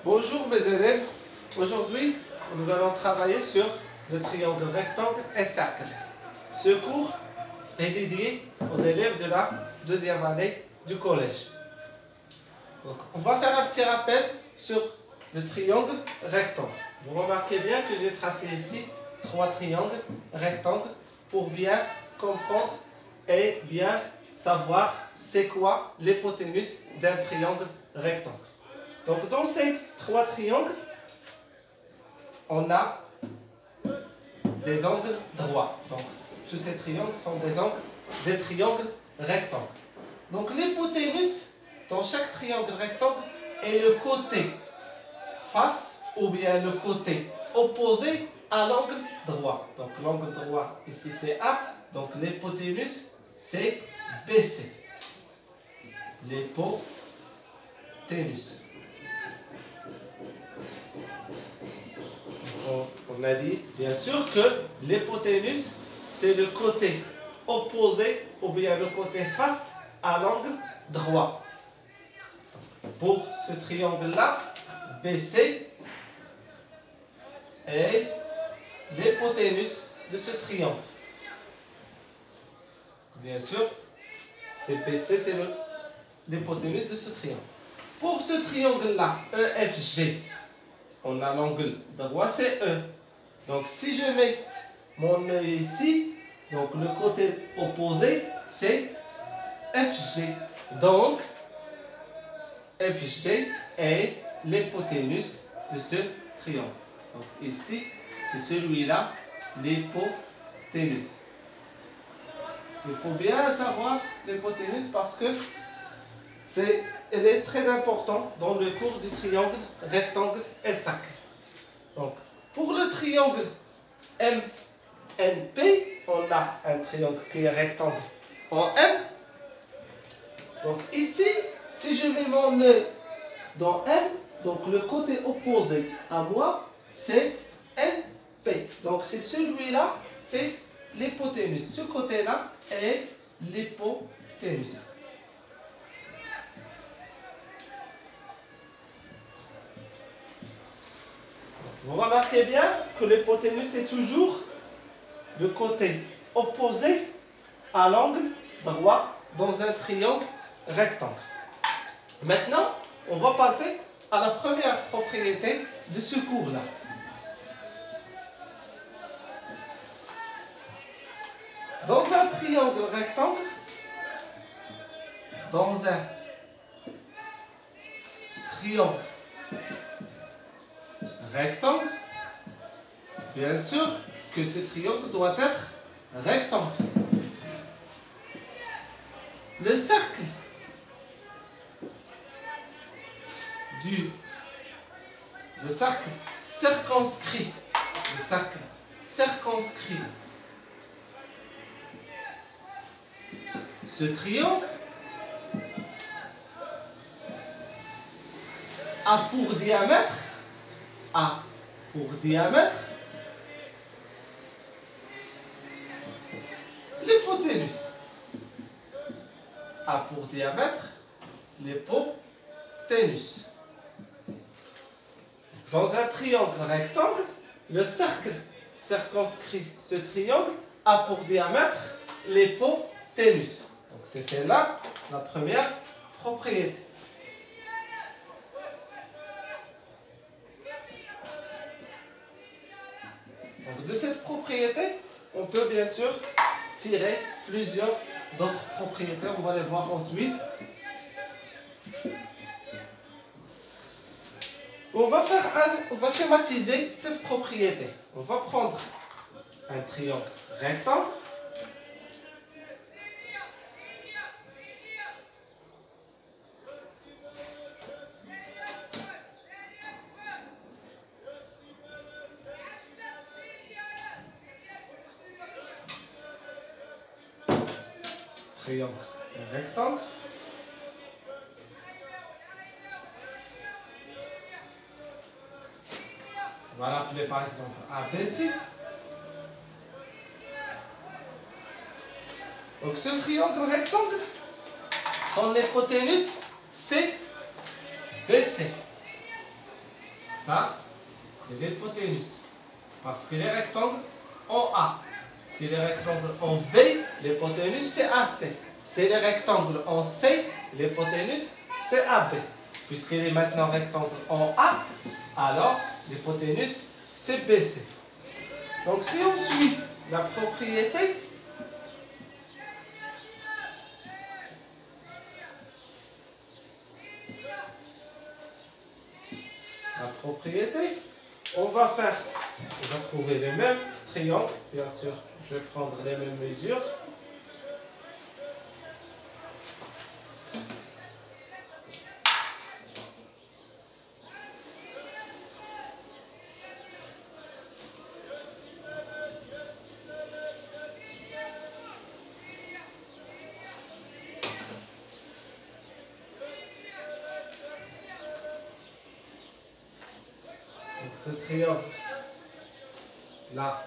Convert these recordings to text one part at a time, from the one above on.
Bonjour mes élèves, aujourd'hui nous allons travailler sur le triangle rectangle et cercle. Ce cours est dédié aux élèves de la deuxième année du collège. Donc, on va faire un petit rappel sur le triangle rectangle. Vous remarquez bien que j'ai tracé ici 3 triangles rectangles pour bien comprendre et bien savoir c'est quoi l'hypoténuse d'un triangle rectangle. Donc dans ces 3 triangles, on a des angles droits. Donc tous ces triangles sont des triangles rectangles. Donc l'hypoténuse dans chaque triangle rectangle est le côté face ou bien le côté opposé à l'angle droit. Donc l'angle droit ici c'est A, donc l'hypoténuse c'est BC. L'hypoténuse. On a dit bien sûr que l'hypoténuse c'est le côté opposé ou bien le côté face à l'angle droit. Pour ce triangle là, BC est l'hypoténuse de ce triangle. Bien sûr, c'est BC, c'est l'hypoténuse de ce triangle. Pour ce triangle là, EFG, on a l'angle droit, c'est E. Donc si je mets mon E ici, donc le côté opposé, c'est FG. Donc, FG est l'hypoténuse de ce triangle. Donc ici, c'est celui-là, l'hypoténuse. Il faut bien savoir l'hypoténuse parce que elle est très importante dans le cours du triangle, rectangle et cercle. Donc, pour le triangle MNP, on a un triangle qui est rectangle en M. Donc ici, si je mets mon nœud dans M, donc le côté opposé à moi, c'est NP. Donc c'est celui-là, c'est l'hypoténuse. Ce côté-là est l'hypoténuse. Vous remarquez bien que l'hypoténuse est toujours le côté opposé à l'angle droit dans un triangle rectangle. Maintenant, on va passer à la première propriété de ce cours-là. Dans un triangle rectangle, bien sûr que ce triangle doit être rectangle. Le cercle circonscrit, ce triangle a pour diamètre l'hypoténuse. A pour diamètre l'hypoténuse. Dans un triangle rectangle, le cercle circonscrit ce triangle a pour diamètre l'hypoténuse. Donc c'est celle-là la première propriété. Donc de cette propriété, on peut bien sûr tirer plusieurs d'autres propriétés. On va les voir ensuite. On va schématiser cette propriété. On va prendre un triangle rectangle. Ce triangle est rectangle. On va l'appeler par exemple ABC. Donc ce triangle rectangle, son hypoténuse c'est BC. Ça, c'est l'hypoténuse. Parce que les rectangles en A. Si les rectangles en B, l'hypoténuse c'est AC. Si les rectangles en C, l'hypoténuse c'est AB. Puisqu'il est maintenant rectangle en A, alors l'hypoténuse c'est BC. Donc si on suit la propriété, on va trouver les mêmes triangles, bien sûr, je vais prendre les mêmes mesures. Donc ce triangle là,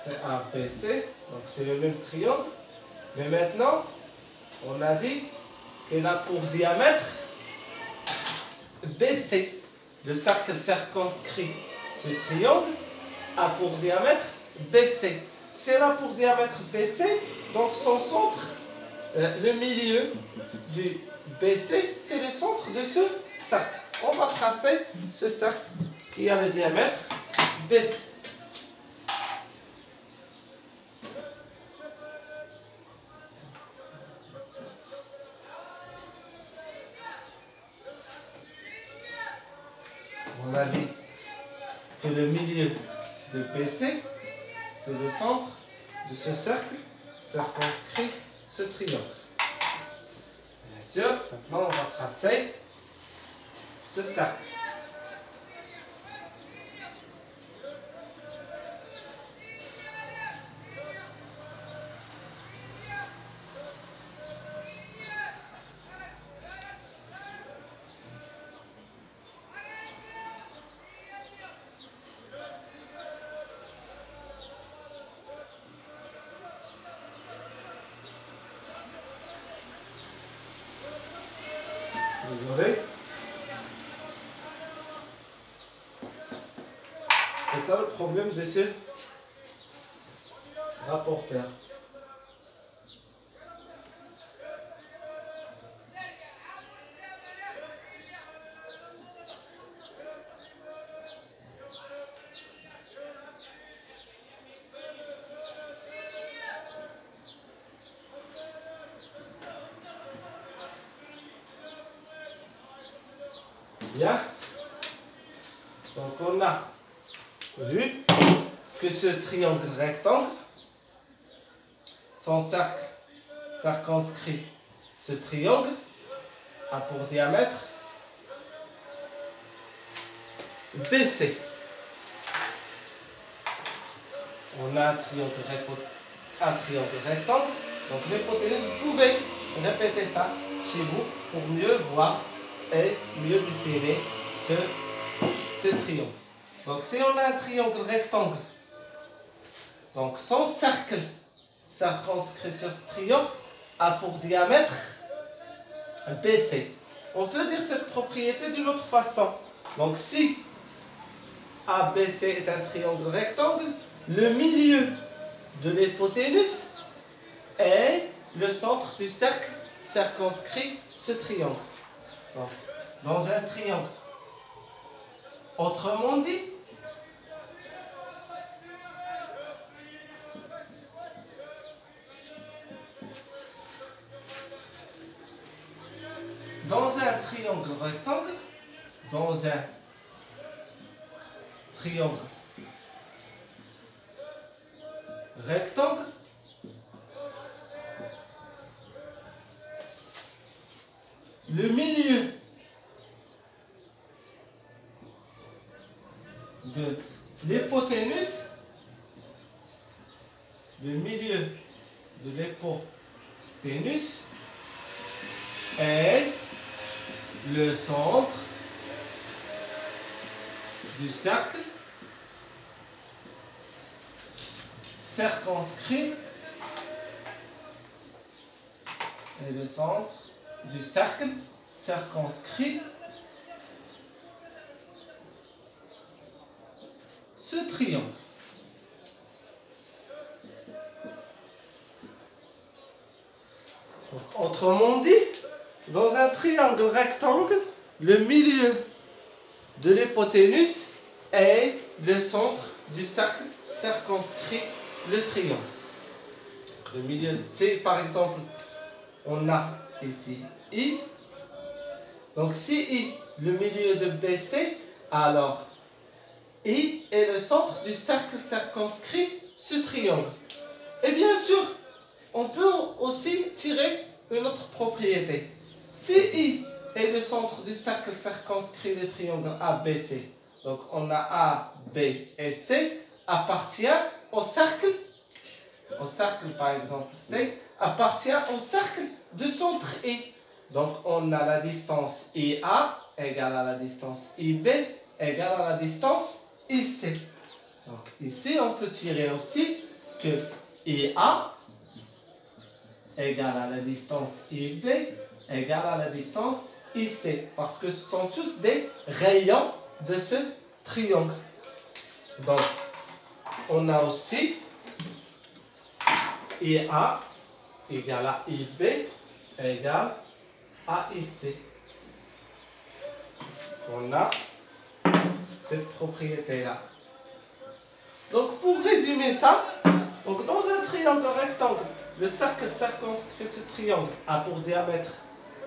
c'est ABC, donc c'est le même triangle. Mais maintenant, on a dit qu'elle a pour diamètre BC. Le cercle circonscrit ce triangle a pour diamètre BC. Si elle a pour diamètre BC, donc son centre, le milieu du BC, c'est le centre de ce cercle. On va tracer ce cercle qui a le diamètre BC. On a dit que le milieu de BC, c'est le centre de ce cercle circonscrit ce triangle. Bien sûr, maintenant on va tracer ce cercle. Désolé. C'est ça le problème de ce rapporteur. Bien. Donc on a vu que ce triangle rectangle, son cercle circonscrit ce triangle, a pour diamètre BC. On a un triangle rectangle. Donc l'hypoténuse, vous pouvez répéter ça chez vous pour mieux voir et mieux dessiner ce triangle. Donc si on a un triangle rectangle, donc son cercle circonscrit ce triangle a pour diamètre BC. On peut dire cette propriété d'une autre façon. Donc si ABC est un triangle rectangle, le milieu de l'hypoténuse est le centre du cercle circonscrit ce triangle. Donc, dans un triangle, autrement dit, dans un triangle rectangle, le milieu de l'hypoténuse, est le centre du cercle circonscrit et le centre du cercle circonscrit ce triangle. Donc, autrement dit, dans un triangle rectangle, le milieu de l'hypoténuse est le centre du cercle circonscrit le triangle. Le milieu, c'est par exemple, on a ici I. Donc si I, le milieu de BC, alors I est le centre du cercle circonscrit ce triangle. Et bien sûr, on peut aussi tirer une autre propriété. Si I est le centre du cercle circonscrit le triangle ABC, donc on a A, B et C, appartient au cercle par exemple C, appartient au cercle du centre I. Donc on a la distance IA égale à la distance IB égale à la distance IC. Donc ici on peut tirer aussi que IA égale à la distance IB égale à la distance IC, parce que ce sont tous des rayons de ce triangle. Donc on a aussi IA égale à IB égale à IC. On a cette propriété-là. Donc pour résumer ça, donc dans un triangle rectangle, le cercle circonscrit ce triangle a pour diamètre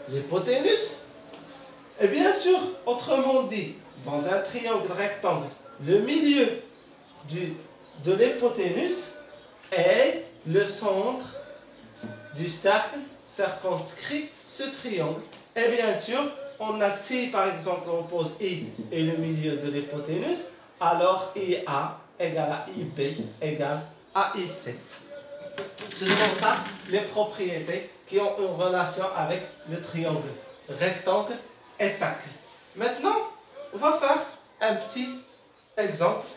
l'hypoténuse. Et bien sûr, autrement dit, dans un triangle rectangle, le milieu de l'hypoténuse est le centre du cercle circonscrit ce triangle. Et bien sûr, on a si par exemple on pose I et le milieu de l'hypoténuse, alors IA égale à IB égale à IC. Ce sont ça les propriétés qui ont une relation avec le triangle, rectangle et cercle. Maintenant, on va faire un petit exemple.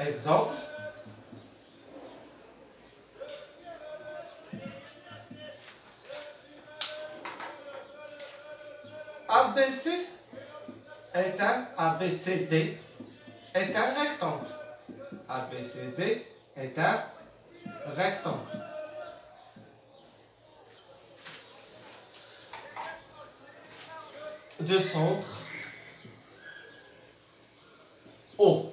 Exemple. ABCD est un rectangle. ABCD est un rectangle. De centre O.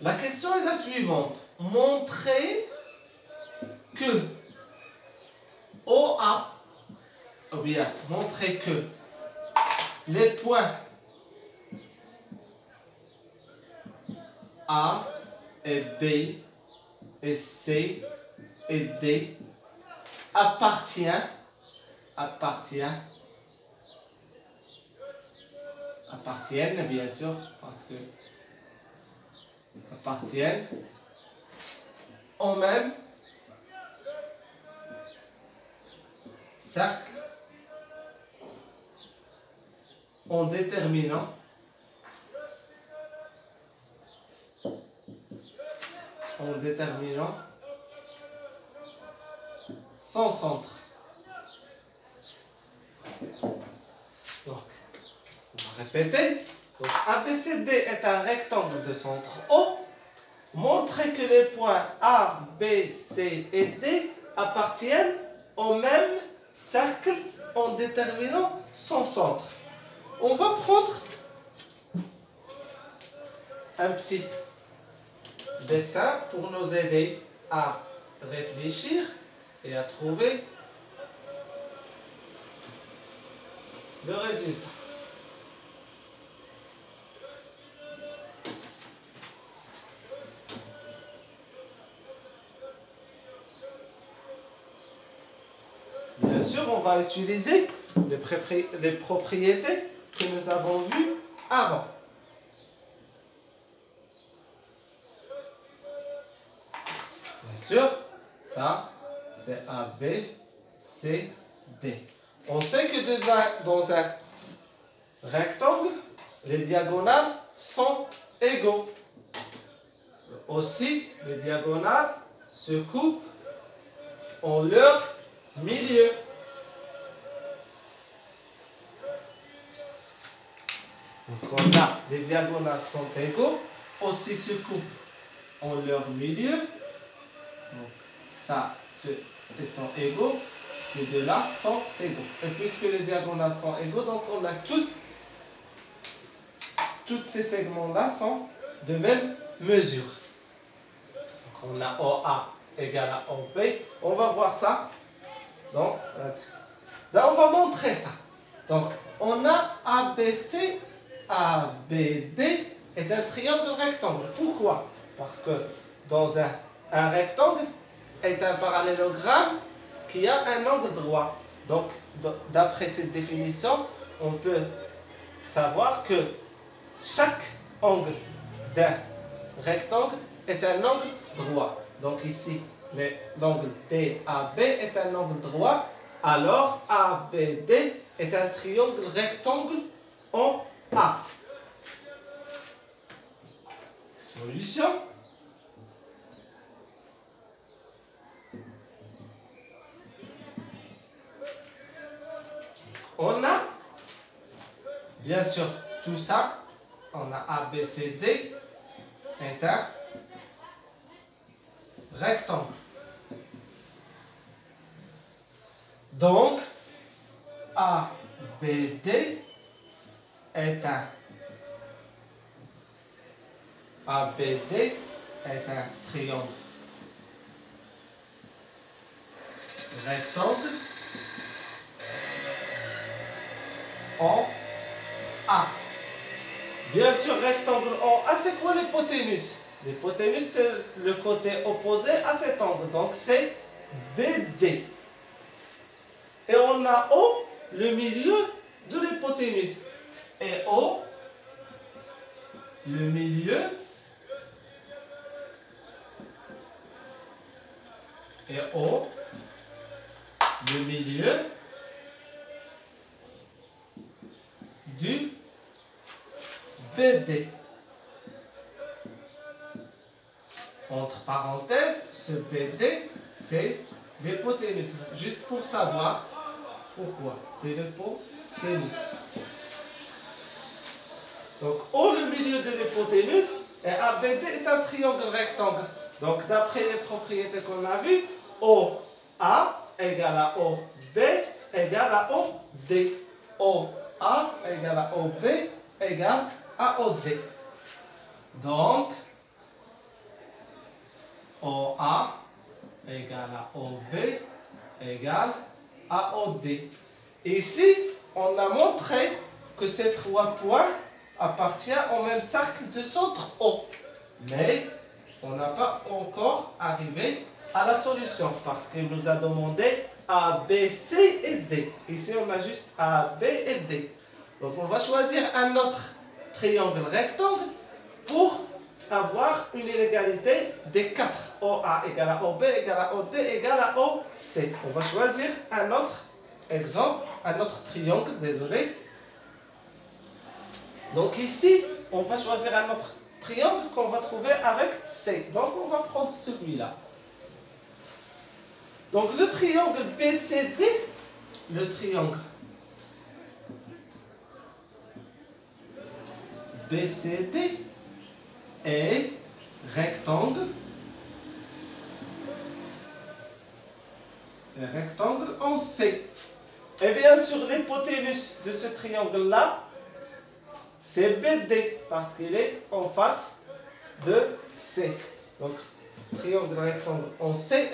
La question est la suivante. Montrez que OA, ou bien montrez que les points A et B et C et D appartiennent bien sûr, parce que appartiennent au même cercle en déterminant son centre. Donc, on va répéter. Donc, ABCD est un rectangle de centre O. Montrez que les points A, B, C et D appartiennent au même cercle en déterminant son centre. On va prendre un petit dessin pour nous aider à réfléchir et à trouver le résultat. Bien sûr, on va utiliser les propriétés que nous avons vues avant. Bien sûr, ça, c'est A, B, C, D. On sait que dans un rectangle, les diagonales sont égaux. Aussi, les diagonales se coupent en leur milieu. Donc on a les diagonales sont égaux, aussi se coupent en leur milieu. Donc ça, ils sont égaux, ces deux-là sont égaux. Et puisque les diagonales sont égaux, donc on a tous ces segments-là sont de même mesure. Donc on a OA égale à OB. On va voir ça. Donc, là, on va montrer ça. Donc, on a ABC, ABD est un triangle rectangle. Pourquoi? Parce que dans un rectangle est un parallélogramme qui a un angle droit. Donc, d'après cette définition, on peut savoir que chaque angle d'un rectangle est un angle droit. Donc ici, l'angle DAB est un angle droit, alors ABD est un triangle rectangle en A. Solution. On a, bien sûr, tout ça. On a ABCD est un rectangle. Donc, ABD est un triangle rectangle en A. Bien sûr, rectangle en A, c'est quoi l'hypoténuse? L'hypoténuse, c'est le côté opposé à cet angle. Donc, c'est BD. Et on a O, le milieu de l'hypoténuse. Et O, le milieu. Et O, le milieu du BD. Entre parenthèses, ce BD, c'est l'hypoténuse. Juste pour savoir pourquoi. C'est l'hypoténuse. Donc, O, le milieu de l'hypoténuse, et ABD est un triangle rectangle. Donc, d'après les propriétés qu'on a vues, OA égale à OB égale à OD. OA égale à OB égale à OD. Donc, OA égale à OB égale à OD. Ici, on a montré que ces trois points appartiennent au même cercle de centre O. Mais on n'a pas encore arrivé à la solution parce qu'il nous a demandé A, B, C et D. Ici, on a juste A, B et D. Donc, on va choisir un autre triangle rectangle pour avoir une inégalité des quatre. OA égale à OB égale à OD égale à OC. On va choisir un autre exemple, un autre triangle, désolé. Donc ici, on va choisir un autre triangle qu'on va trouver avec C. Donc on va prendre celui-là. Donc le triangle BCD, le triangle BCD est rectangle en C. Et bien sûr, l'hypoténuse de ce triangle-là, c'est BD, parce qu'il est en face de C. Donc, triangle rectangle en C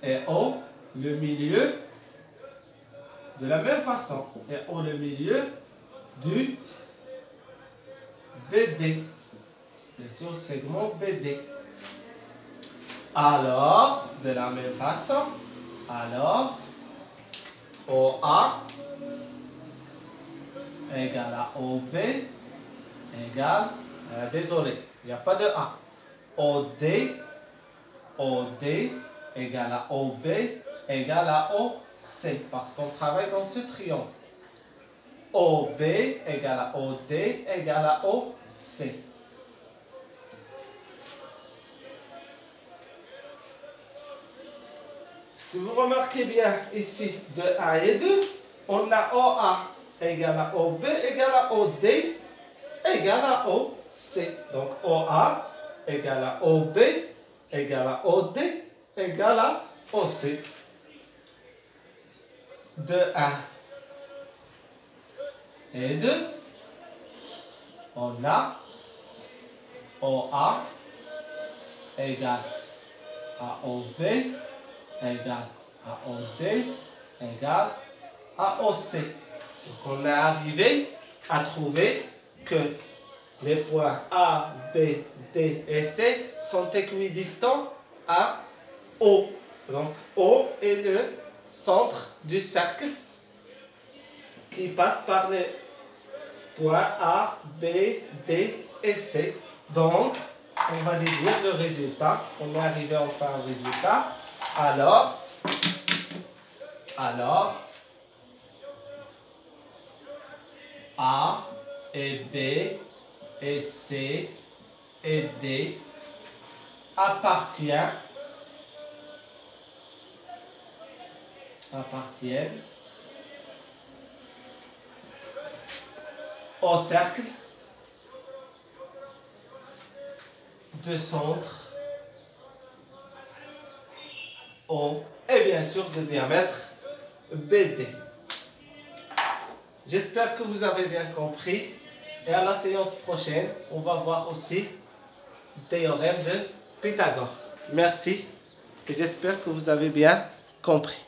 et O, le milieu, de la même façon. Et O, le milieu du BD. Bien sûr, segment BD. Alors, de la même façon, alors, OA égale à OB égale, désolé, il n'y a pas de A. OD égale à OB égale à OC, parce qu'on travaille dans ce triangle. OB égale à OD égale à OC. Si vous remarquez bien ici, de A et 2, on a OA égale à OB égale à OD égale à OC. Donc OA égale à OB égale à OD égale à OC. De A et 2, on a OA égale à OB égale à OD égale à OC. Donc on est arrivé à trouver que les points A, B, D et C sont équidistants à O. Donc O est le centre du cercle qui passe par les points A, B, D et C. Donc, on va déduire le résultat. On est arrivé enfin au résultat. Alors, A et B et C et D appartiennent au cercle de centre O et bien sûr de diamètre BD. J'espère que vous avez bien compris et à la séance prochaine, on va voir aussi le théorème de Pythagore. Merci et j'espère que vous avez bien compris.